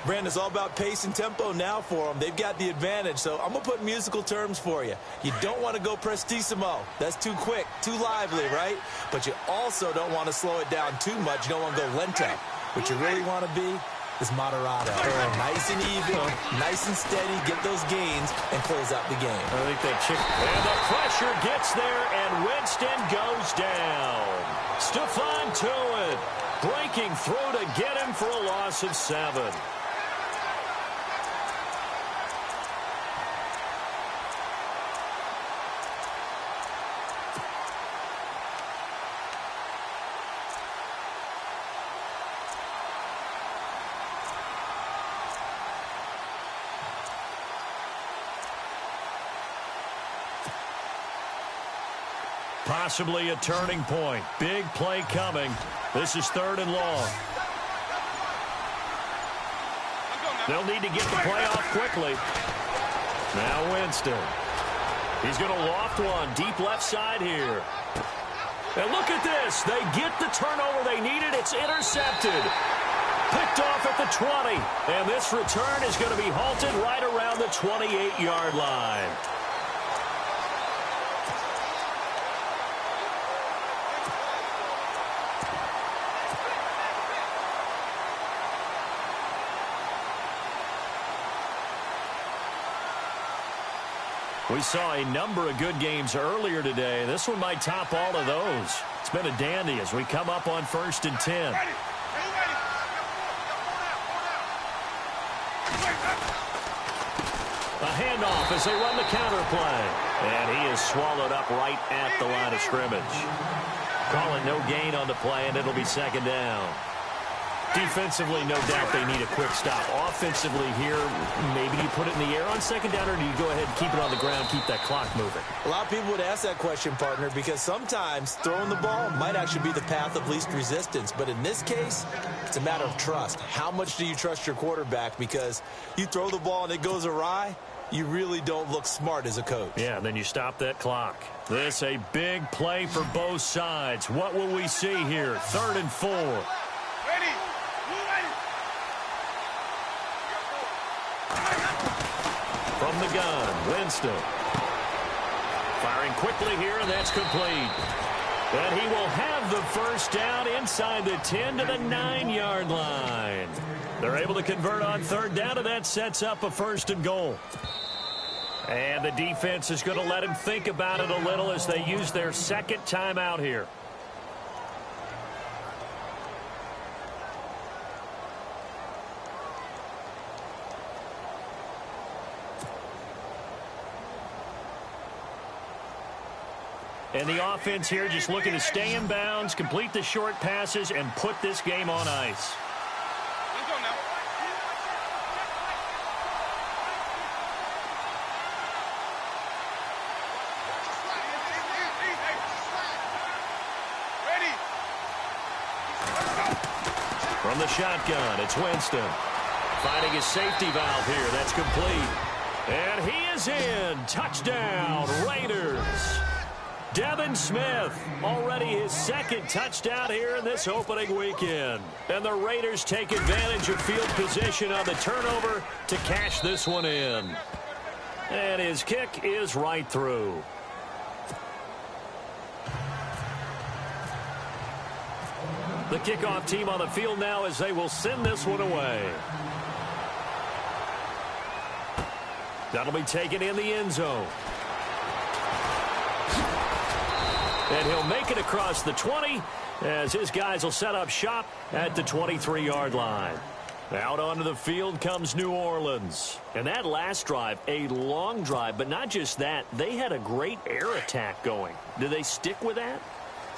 Speaker 3: Brandon, it's all about pace and tempo now for them. They've got the advantage, so I'm going to put musical terms for you. You don't want to go prestissimo. That's too quick, too lively, right? But you also don't want to slow it down too much. You don't want to go lento. What you really want to be is moderato. Nice and even, nice and steady, get those gains, and close out the game.
Speaker 2: I think that chick. And the pressure gets there, and Winston goes down. Stephon Tuitt breaking through to get him for a loss of 7. Possibly a turning point. Big play coming. This is 3rd and long. They'll need to get the play off quickly. Now Winston. He's going to loft one deep left side here. And look at this. They get the turnover they needed. It's intercepted. Picked off at the 20. And this return is going to be halted right around the 28-yard line. We saw a number of good games earlier today. This one might top all of those. It's been a dandy as we come up on 1st and 10. A handoff as they run the counter play. And he is swallowed up right at the line of scrimmage. Call it no gain on the play, and it'll be 2nd down. Defensively, no doubt they need a quick stop. Offensively here, maybe you put it in the air on second down, or do you go ahead and keep it on the ground, keep that clock moving?
Speaker 3: A lot of people would ask that question, partner, because sometimes throwing the ball might actually be the path of least resistance. But in this case, it's a matter of trust. How much do you trust your quarterback? Because you throw the ball and it goes awry, you really don't look smart as a coach.
Speaker 2: Yeah, then you stop that clock. This a big play for both sides. What will we see here? 3rd and 4.
Speaker 4: Ready.
Speaker 2: From the gun, Winston. Firing quickly here, and that's complete. And he will have the first down inside the 10 to the 9-yard line. They're able to convert on 3rd down, and that sets up a 1st and goal. And the defense is going to let him think about it a little as they use their 2nd timeout here. And the offense here just looking to stay in bounds, complete the short passes, and put this game on ice.
Speaker 4: Let's go now. Ready.
Speaker 2: From the shotgun, it's Winston. Finding his safety valve here. That's complete. And he is in. Touchdown, Raiders. Devin Smith, already his 2nd touchdown here in this opening weekend. And the Raiders take advantage of field position on the turnover to cash this one in. And his kick is right through. The kickoff team on the field now as they will send this one away. That'll be taken in the end zone. And he'll make it across the 20 as his guys will set up shop at the 23-yard line. Out onto the field comes New Orleans. And that last drive, a long drive, but not just that. They had a great air attack going. Do they stick with that?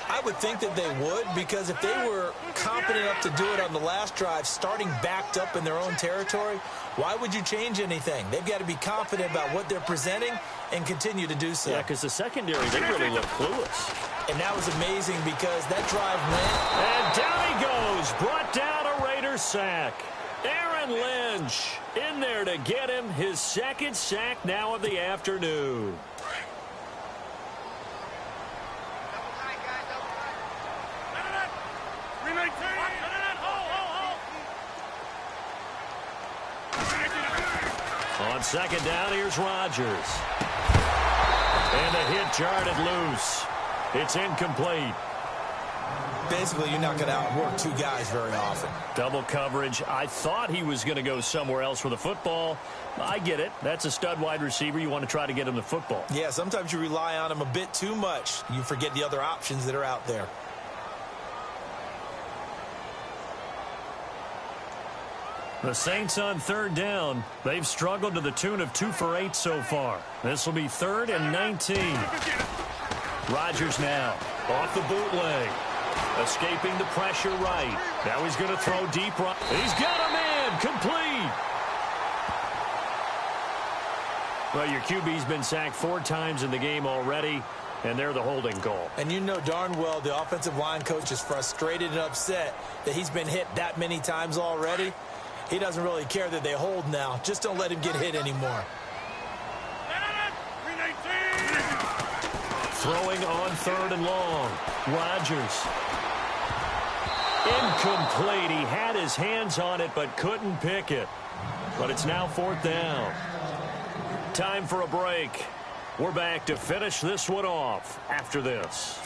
Speaker 3: I would think that they would, because if they were competent enough to do it on the last drive, starting backed up in their own territory, why would you change anything? They've got to be confident about what they're presenting and continue to do so.
Speaker 2: Yeah, because the secondary, they really look clueless.
Speaker 3: And that was amazing because that drive went.
Speaker 2: And down he goes. Brought down a Raiders sack. Aaron Lynch in there to get him his 2nd sack now of the afternoon. On 2nd down, here's Rodgers. And the hit jarred it loose. It's incomplete.
Speaker 3: Basically, you're not going to outwork 2 guys very often.
Speaker 2: Double coverage. I thought he was going to go somewhere else with the football. I get it. That's a stud wide receiver. You want to try to get him the football.
Speaker 3: Yeah, sometimes you rely on him a bit too much. You forget the other options that are out there.
Speaker 2: The Saints on 3rd down. They've struggled to the tune of 2 for 8 so far. This will be 3rd and 19. Rodgers now off the bootleg. Escaping the pressure right. Now he's going to throw deep right. He's got a man. Complete. Well, your QB's been sacked 4 times in the game already, and they're the holding call.
Speaker 3: And you know darn well the offensive line coach is frustrated and upset that he's been hit that many times already. He doesn't really care that they hold now. Just don't let him get hit anymore.
Speaker 2: Throwing on 3rd and long. Rodgers. Incomplete. He had his hands on it but couldn't pick it. But it's now 4th down. Time for a break. We're back to finish this one off after this.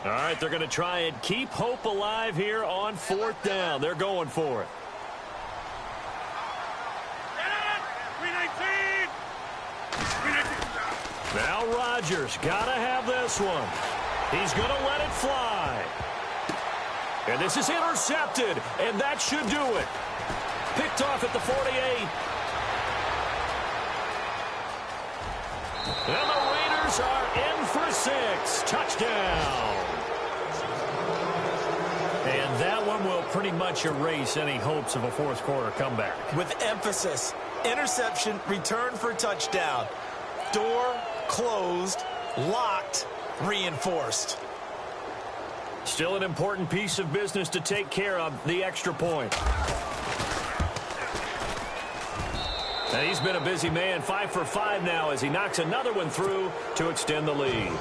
Speaker 2: All right, they're going to try and keep hope alive here on 4th down. They're going for it. Now Rodgers got to have this one. He's going to let it fly. And this is intercepted, and that should do it. Picked off at the 48. And the Raiders are in for 6. Touchdown. will pretty much erase any hopes of a fourth quarter comeback.
Speaker 3: With emphasis, interception, return for touchdown. Door closed, locked, reinforced.
Speaker 2: Still an important piece of business to take care of, the extra point. And he's been a busy man, 5 for 5 now as he knocks another one through to extend the lead.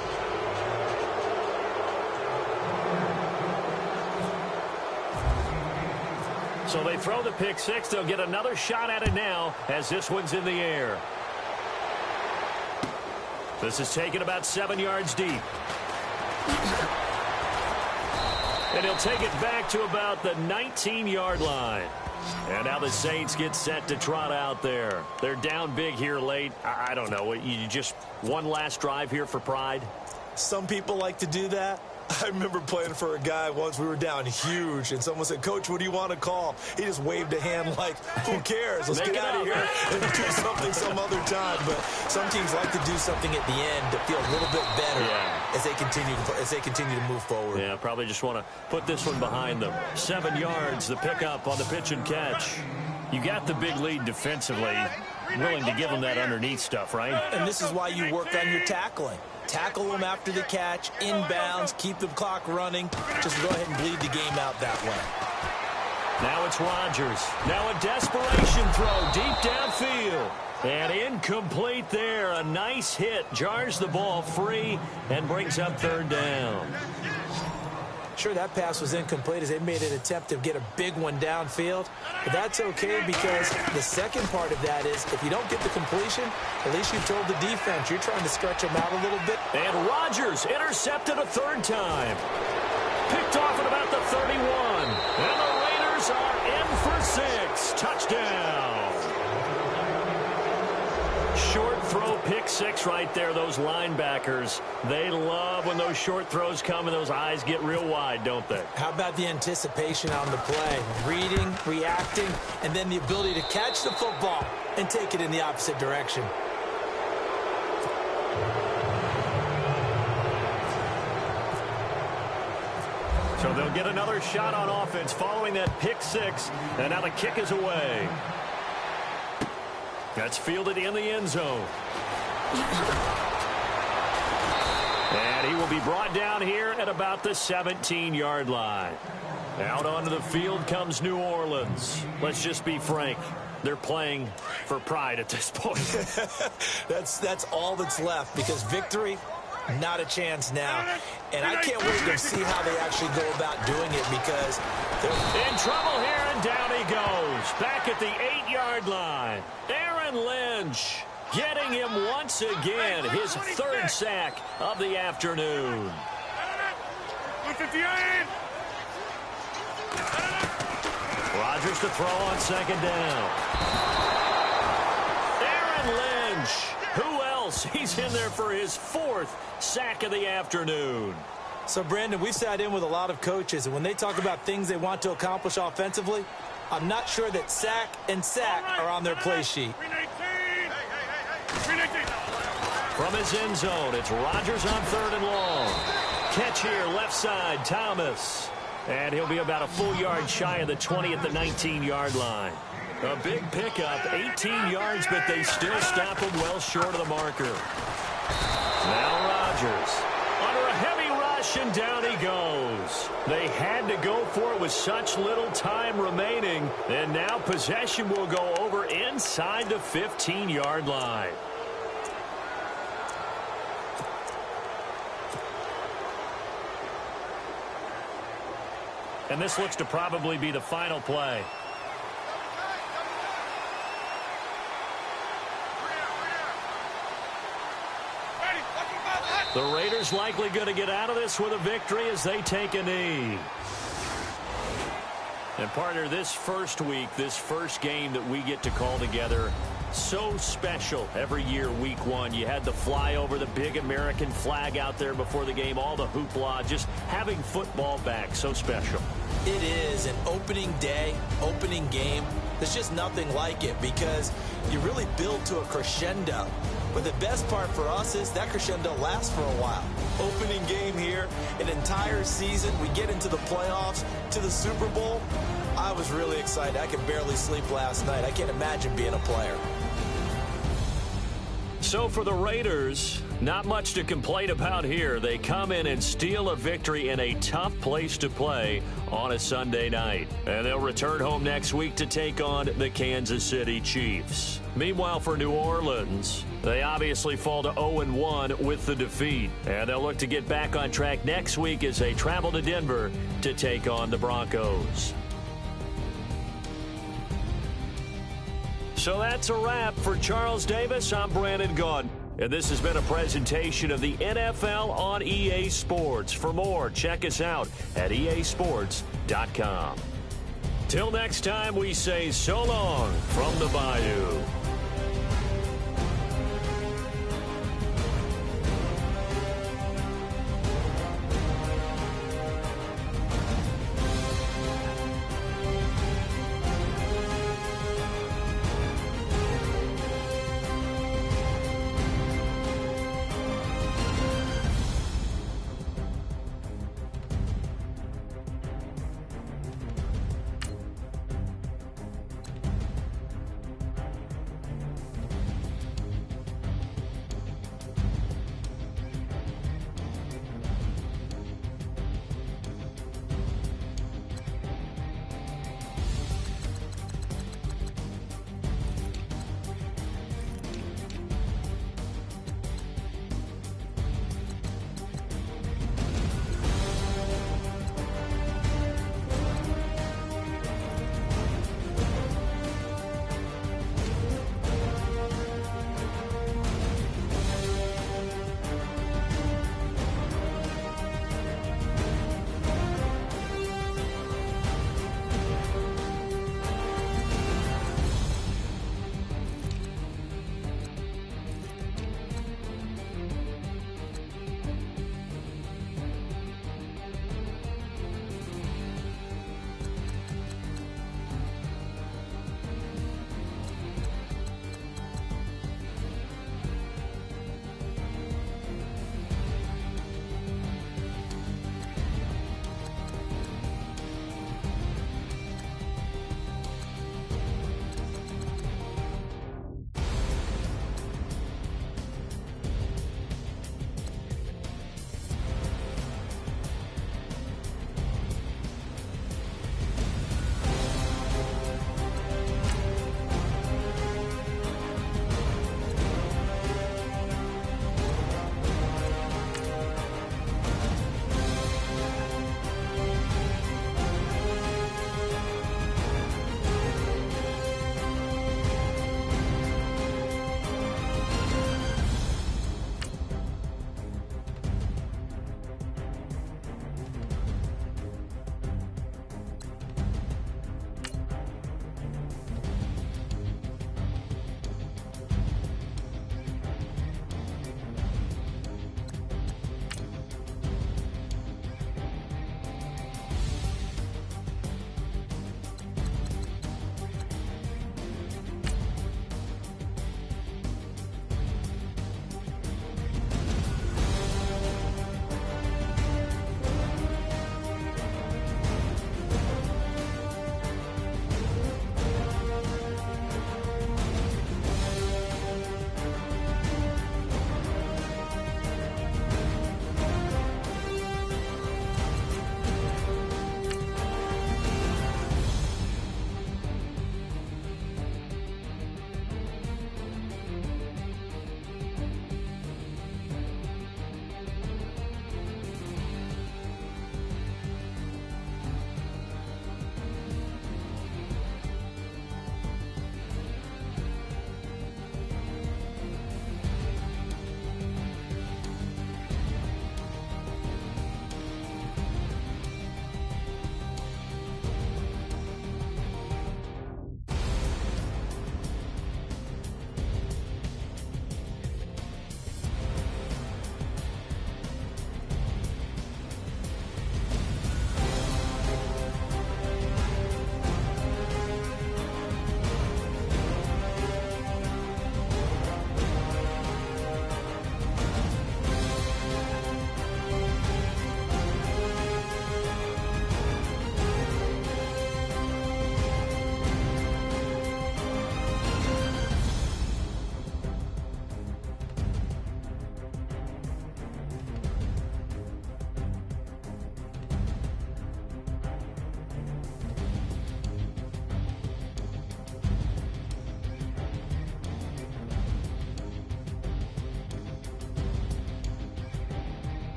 Speaker 2: So they throw the pick six. They'll get another shot at it now as this one's in the air. This is taken about 7 yards deep. And he'll take it back to about the 19-yard line. And now the Saints get set to trot out there. They're down big here late. I don't know. You just one last drive here for pride?
Speaker 3: Some people like to do that. I remember playing for a guy once. We were down huge, and someone said, "Coach, what do you want to call?" He just waved a hand like, who cares? Let's get out of here and do something some other time. But some teams like to do something at the end to feel a little bit better as they continue to move forward.
Speaker 2: Yeah, probably just want to put this one behind them. 7 yards, the pickup on the pitch and catch. You got the big lead defensively, willing to give them that underneath stuff, right?
Speaker 3: And this is why you work on your tackling. Tackle them after the catch, inbounds, keep the clock running. Just go ahead and bleed the game out that way.
Speaker 2: Now it's Rodgers. Now a desperation throw deep downfield. And incomplete there. A nice hit. Jars the ball free and brings up third down.
Speaker 3: Sure, that pass was incomplete as they made an attempt to get a big one downfield. But that's okay because the second part of that is if you don't get the completion, at least you've told the defense you're trying to stretch them out a little bit.
Speaker 2: And Rodgers intercepted a third time. Picked off at about the 31. And the Raiders are in for 6. Touchdown. Short throw, pick six right there. Those linebackers, they love when those short throws come and those eyes get real wide, don't they?
Speaker 3: How about the anticipation on the play? Reading, reacting, and then the ability to catch the football and take it in the opposite direction.
Speaker 2: So they'll get another shot on offense following that pick six, and now the kick is away. That's fielded in the end zone. And he will be brought down here at about the 17-yard line. Out onto the field comes New Orleans. Let's just be frank. They're playing for pride at this point.
Speaker 3: That's all that's left because victory, not a chance now. And I can't wait to see how they actually go about doing it because they're
Speaker 2: in trouble here, and down he goes. Back at the 8-yard line. Aaron Lynch getting him once again. His third sack of the afternoon.
Speaker 4: 158.
Speaker 2: Rodgers to throw on second down. Aaron Lynch. Who else? He's in there for his fourth sack of the afternoon.
Speaker 3: So, Brandon, we've sat in with a lot of coaches, and when they talk about things they want to accomplish offensively, I'm not sure that sack and sack are on their play sheet.
Speaker 2: From his end zone, it's Rodgers on third and long. Catch here, left side, Thomas. And he'll be about a full yard shy of the 20 at the 19-yard line. A big pickup, 18 yards, but they still stop him well short of the marker. Now Rodgers under a heavy rush, and down he goes. They had to go for it with such little time remaining, and now possession will go over inside the 15-yard line. And this looks to probably be the final play. The Raiders likely going to get out of this with a victory as they take a knee. And partner, this first week, this first game that we get to call together, so special every year, week one. You had the flyover, the big American flag out there before the game, all the hoopla, just having football back, so special.
Speaker 3: It is an opening day, opening game. There's just nothing like it because you really build to a crescendo. But the best part for us is that crescendo lasts for a while. Opening game here, an entire season, we get into the playoffs, to the Super Bowl. I was really excited. I could barely sleep last night. I can't imagine being a player.
Speaker 2: So for the Raiders, not much to complain about here. They come in and steal a victory in a tough place to play on a Sunday night. And they'll return home next week to take on the Kansas City Chiefs. Meanwhile, for New Orleans, they obviously fall to 0-1 with the defeat. And they'll look to get back on track next week as they travel to Denver to take on the Broncos. So that's a wrap. For Charles Davis, I'm Brandon Gaudin. And this has been a presentation of the NFL on EA Sports. For more, check us out at easports.com. Till next time, we say so long from the Bayou.